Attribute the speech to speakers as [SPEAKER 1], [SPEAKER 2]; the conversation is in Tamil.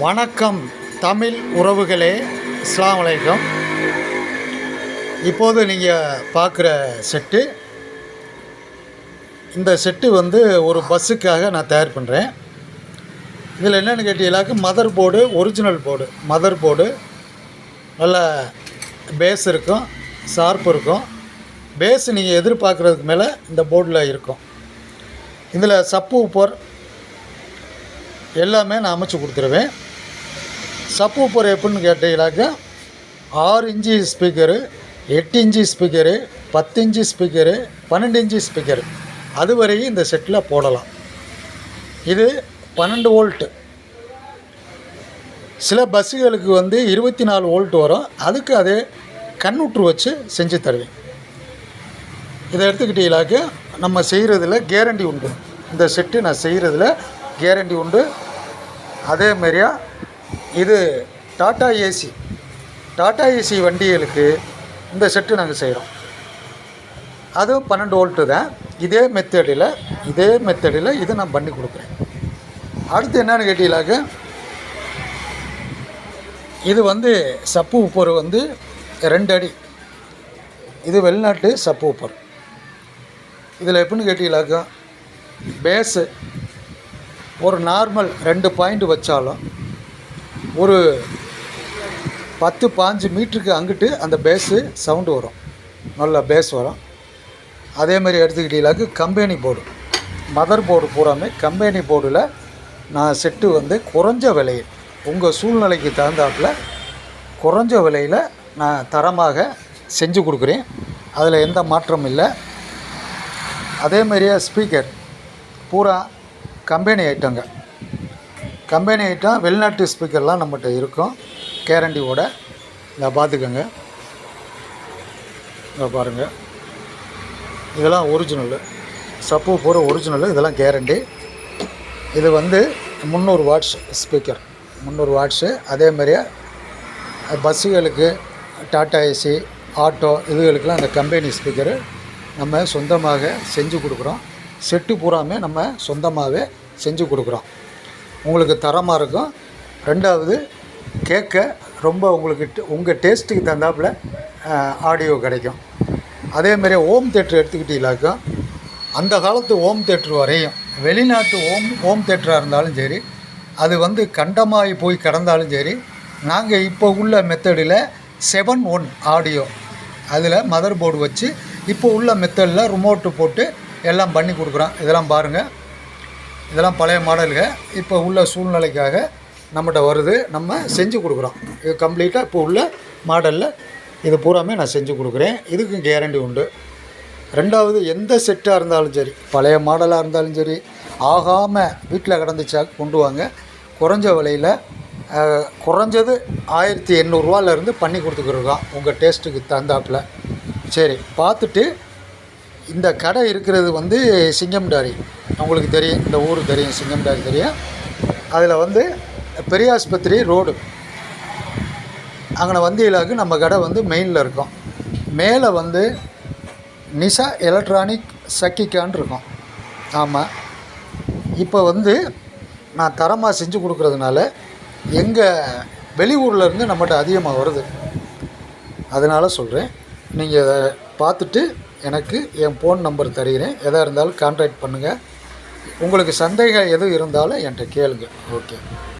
[SPEAKER 1] வணக்கம் தமிழ் உறவுகளே, அஸ்ஸலாமு அலைக்கும். இப்போது நீங்கள் பார்க்குற செட்டு, இந்த செட்டு வந்து ஒரு பஸ்ஸுக்காக நான் தயார் பண்ணுறேன். இதில் என்னென்னு கேட்டீங்களாக்க mother board, original board, mother board நல்ல பேஸ் இருக்கும், ஷார்ப் இருக்கும். பேஸ் நீங்கள் எதிர்பார்க்குறதுக்கு மேலே இந்த போர்டில் இருக்கும். இதில் சப்பு ஊப்பர் எல்லாமே நான் அமைச்சு கொடுத்துருவேன். சப்பு ஊப்பர் எப்படின்னு கேட்டீங்கன்னாக்கா 6 inch speaker, 8 inch speaker, 10 inch speaker, 12 inch speaker, அது வரையும் இந்த செட்டில் போடலாம். இது 12 வோல்ட்டு. சில பஸ்ஸுகளுக்கு வந்து 24 வோல்ட் வரும். அதுக்கு அதே கன்வெர்ட்டர் வச்சு செஞ்சு தருவேன். இதை எடுத்துக்கிட்டீங்களாக்க நம்ம செய்கிறதுல கேரண்டி உண்டு. இந்த செட்டு நான் செய்கிறதுல கேரண்டி உண்டு. அதேமாரியா இது டாடா ஏசி வண்டிகளுக்கு இந்த செட்டு நாங்கள் செய்கிறோம். அதுவும் 12 வோல்ட்டு தான். இதே மெத்தடில் இது நான் பண்ணி கொடுக்குறேன். அடுத்து என்னென்னு கேட்டீங்களாக்க, இது வந்து சப்பு ஊப்பர் வந்து 2 அடி. இது வெளிநாட்டு சப்பு ஊப்பர். இதில் எப்படின்னு கேட்டீங்களாக்கா, பேஸு ஒரு நார்மல் 2 பாயிண்ட் வச்சாலும் ஒரு 10-15 மீட்டருக்கு அங்கிட்டு அந்த பேஸு சவுண்டு வரும், நல்ல பேஸ் வரும். அதேமாதிரி எடுத்துக்கிட்டீங்களாக்கு கம்பெனி போர்டு, மதர் போர்டு பூராமே கம்பெனி போர்டில் நான் செட்டு வந்து குறைஞ்ச விலையில், உங்கள் சூழ்நிலைக்கு தகுந்தாப்பில் குறைஞ்ச விலையில் நான் தரமாக செஞ்சு கொடுக்குறேன். அதில் எந்த மாற்றமும் இல்லை. அதேமாரியே ஸ்பீக்கர் பூரா கம்பெனி ஐட்டங்க. கம்பெனி ஐட்டம் வெளிநாட்டு ஸ்பீக்கர்லாம் நம்மகிட்ட இருக்கும் கேரண்டியோட. இதை பார்த்துக்கோங்க, இதை பாருங்கள். இதெல்லாம் ஒரிஜினலு சப்பு போகிற ஒரிஜினலு, இதெல்லாம் கேரண்டி. இது வந்து 300 வாட்ஸ் ஸ்பீக்கர், 300 வாட்ஸு. அதேமாதிரியே பஸ்ஸுகளுக்கு, டாடா ஏசி, ஆட்டோ இதுகளுக்கெல்லாம் அந்த கம்பெனி ஸ்பீக்கரு நம்ம சொந்தமாக செஞ்சு கொடுக்குறோம். செட்டு பூராமே நம்ம சொந்தமாகவே செஞ்சு கொடுக்குறோம். உங்களுக்கு தரமாக இருக்கும். ரெண்டாவது கேட்க ரொம்ப உங்களுக்கு உங்கள் டேஸ்ட்டுக்கு தகுந்தாப்பில் ஆடியோ கிடைக்கும். அதேமாதிரி ஹோம் தேட்ரு எடுத்துக்கிட்டீங்களாக்கா, அந்த காலத்து ஹோம் தேட்ரு வரையும், வெளிநாட்டு ஹோம் தேட்டராக இருந்தாலும் சரி, அது வந்து கண்டமாகி போய் கிடந்தாலும் சரி, நாங்கள் இப்போ உள்ள மெத்தடில் 7-1 ஆடியோ, அதில் மதர் போர்டு வச்சு இப்போ உள்ள மெத்தடில் ரிமோட்டு போட்டு எல்லாம் பண்ணி கொடுக்குறோம். இதெல்லாம் பாருங்கள், இதெல்லாம் பழைய மாடலுங்க. இப்போ உள்ள சூழ்நிலைக்காக நம்மகிட்ட வருது, நம்ம செஞ்சு கொடுக்குறோம். இது கம்ப்ளீட்டாக இப்போ உள்ள மாடலில் இது பூராமே நான் செஞ்சு கொடுக்குறேன். இதுக்கு கேரண்டி உண்டு. ரெண்டாவது, எந்த செட்டாக இருந்தாலும் சரி, பழைய மாடலாக இருந்தாலும் சரி, ஆகாமல் வீட்டில் கிடந்துச்சா கொண்டு வாங்க. குறைஞ்ச விலையில், குறைஞ்சது 1800 ரூபாலேருந்து பண்ணி கொடுத்துக்கிருக்கோம் உங்கள் டேஸ்ட்டுக்கு தகுந்தாப்பில். சரி, பார்த்துட்டு இந்த கடை இருக்கிறது வந்து சிங்கம்டாரி, உங்களுக்கு தெரியும், இந்த ஊர் தெரியும், சிங்கம்டாரி தெரியும். அதில் வந்து பெரியாஸ்பத்திரி ரோடு அங்கே வந்தியிலாக்கு நம்ம கடை வந்து மெயினில் இருக்கும். மேலே வந்து நிஷா எலக்ட்ரானிக் சக்கிக்கான் இருக்கும். ஆமாம், இப்போ வந்து நான் தரமாக செஞ்சு கொடுக்குறதுனால எங்கள் வெளியூர்லேருந்து நம்மகிட்ட அதிகமாக வருது. அதனால் சொல்கிறேன், நீங்கள் அதை பார்த்துட்டு எனக்கு என் ஃபோன் நம்பர் தருகிறேன். எதாக இருந்தாலும் கான்டாக்ட் பண்ணுங்கள். உங்களுக்கு சந்தேகம் எதுவும் இருந்தாலும் என்கிட்ட கேளுங்க. ஓகே.